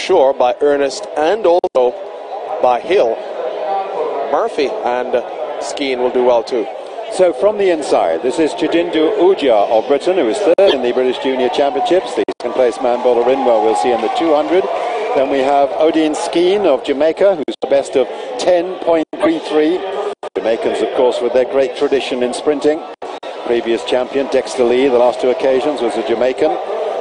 sure, by Ernest and also by Hill. Murphy and Skeen will do well too. So from the inside, this is Chijindu Ujah of Britain, who is third in the British Junior Championships. The second place man bowler in, well, we'll see in the 200. Then we have Odean Skeen of Jamaica, who's the best of 10.33. Jamaicans, of course, with their great tradition in sprinting. Previous champion, Dexter Lee, the last two occasions, was a Jamaican.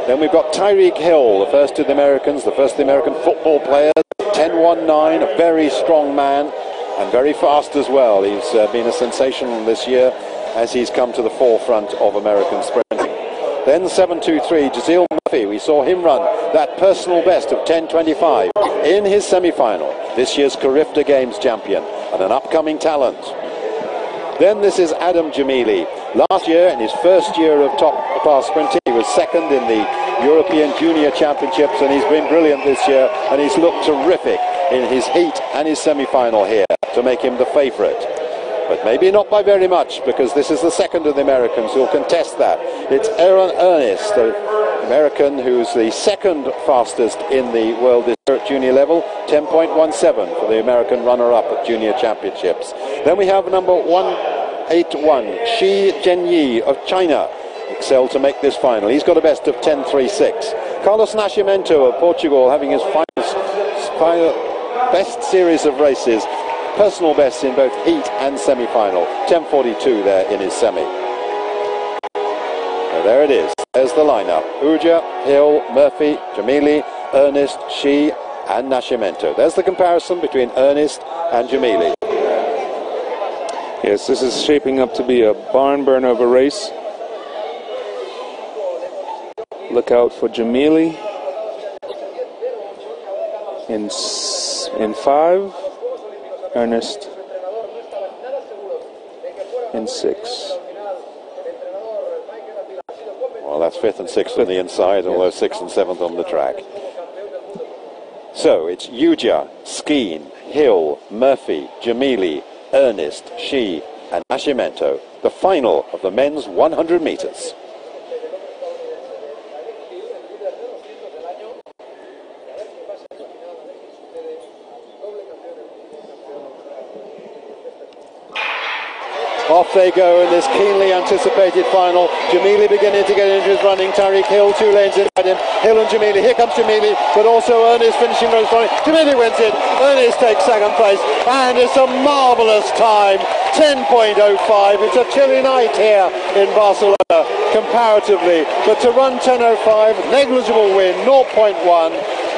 Then we've got Tyreek Hill, the first of the Americans, the first of the American football players, 10.19, a very strong man and very fast as well. He's been a sensation this year as he's come to the forefront of American sprinting. Then 7.23, Jazeel Murphy, we saw him run that personal best of 10.25 in his semi-final, this year's Carifta Games champion and an upcoming talent. Then this is Adam Gemili. Last year, in his first year of top-class sprinting, he was second in the European Junior Championships, and he's been brilliant this year, and he's looked terrific in his heat and his semi-final here to make him the favourite. But maybe not by very much, because this is the second of the Americans who'll contest that. It's Aaron Ernest, the American who's the second fastest in the world at junior level, 10.17 for the American runner-up at Junior Championships. Then we have number 181, Chijindu of China, excelled to make this final. He's got a best of 10.36. Carlos Nascimento of Portugal having his best series of races, personal best in both heat and semi-final, 10.42 there in his semi. So there it is, there's the lineup: Ujah, Hill, Murphy, Gemili, Ernest, Xie and Nascimento. There's the comparison between Ernest and Gemili. Yes, this is shaping up to be a barn burner of a race. Look out for Gemili in 5, Ernest in 6. Well, that's 5th and 6th on the inside, although 6th and 7th on the track. So it's Ujah, Skeen, Hill, Murphy, Gemili, Ernest, Xie and Nascimento, the final of the men's 100 metres. Off they go in this keenly anticipated final. Gemili beginning to get into his running. Tyreek Hill, 2 lanes inside him. Hill and Gemili. Here comes Gemili, but also Ernest finishing very strongly. Gemili wins it. Ernest takes second place, and it's a marvellous time. 10.05. It's a chilly night here in Barcelona, comparatively. But to run 10.05, negligible win, 0.1.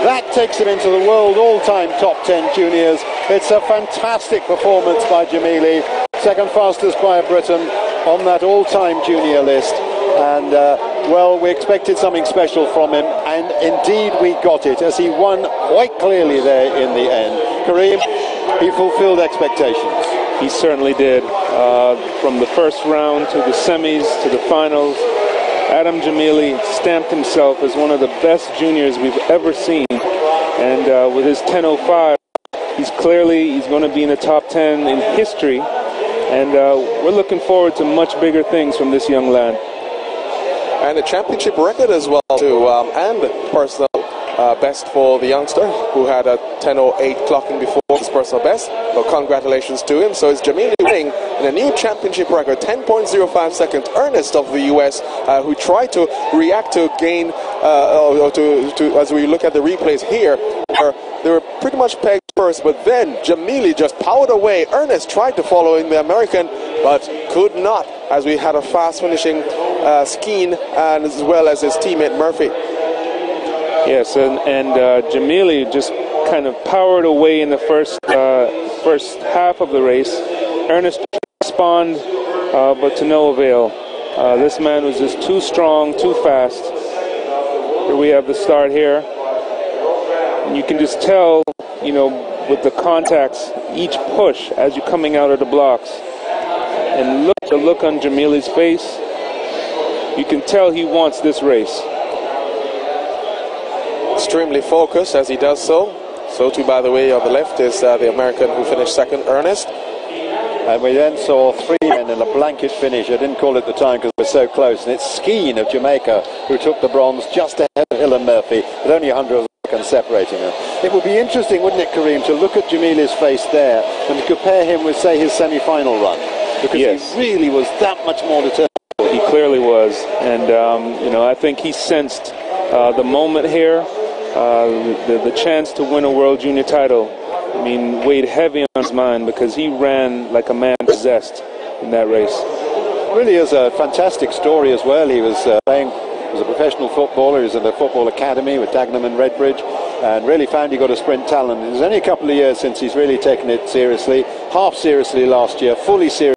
That takes him into the world all-time top 10 juniors. It's a fantastic performance by Gemili. Second fastest by a Briton on that all-time junior list. And, well, we expected something special from him, and indeed we got it, as he won quite clearly there in the end. Kareem, he fulfilled expectations. He certainly did. From the first round to the semis to the finals, Adam Gemili stamped himself as one of the best juniors we've ever seen. And with his 10.05, he's going to be in the top 10 in history. And we're looking forward to much bigger things from this young lad. And a championship record as well, too, and personal best for the youngster, who had a 10.08 clocking before his personal best. So congratulations to him. So it's Gemili winning in a new championship record, 10.05 seconds. Ernest of the US, who tried to react to gain, as we look at the replays here, they were pretty much pegged first, but then Gemili just powered away. Ernest tried to follow in the American, but could not, as we had a fast finishing Skeen, and as well as his teammate Murphy. Yes, and Gemili just kind of powered away in the first half of the race. Ernest responded, but to no avail. This man was just too strong, too fast. Here we have the start here. And you can just tell, you know, with the contacts, each push as you're coming out of the blocks. And look, the look on Gemili's face. You can tell he wants this race. Extremely focused as he does so. So too, by the way, on the left is the American who finished second, Ernest. And we then saw 3 men in a blanket finish. I didn't call it the time because we're so close. And it's Skeen of Jamaica who took the bronze just ahead of Hill and Murphy, with only 100 of and separating them. It would be interesting, wouldn't it, Kareem, to look at Gemili's face there and to compare him with, say, his semi-final run, because he really was that much more determined. He clearly was, and you know, I think he sensed the moment here, the chance to win a World Junior title. I mean, weighed heavy on his mind because he ran like a man possessed in that race. Really is a fantastic story as well. He was playing as a professional footballer. He was in the football academy with Dagenham and Redbridge, and really found he got a sprint talent. It was only a couple of years since he's really taken it seriously, half seriously last year, fully serious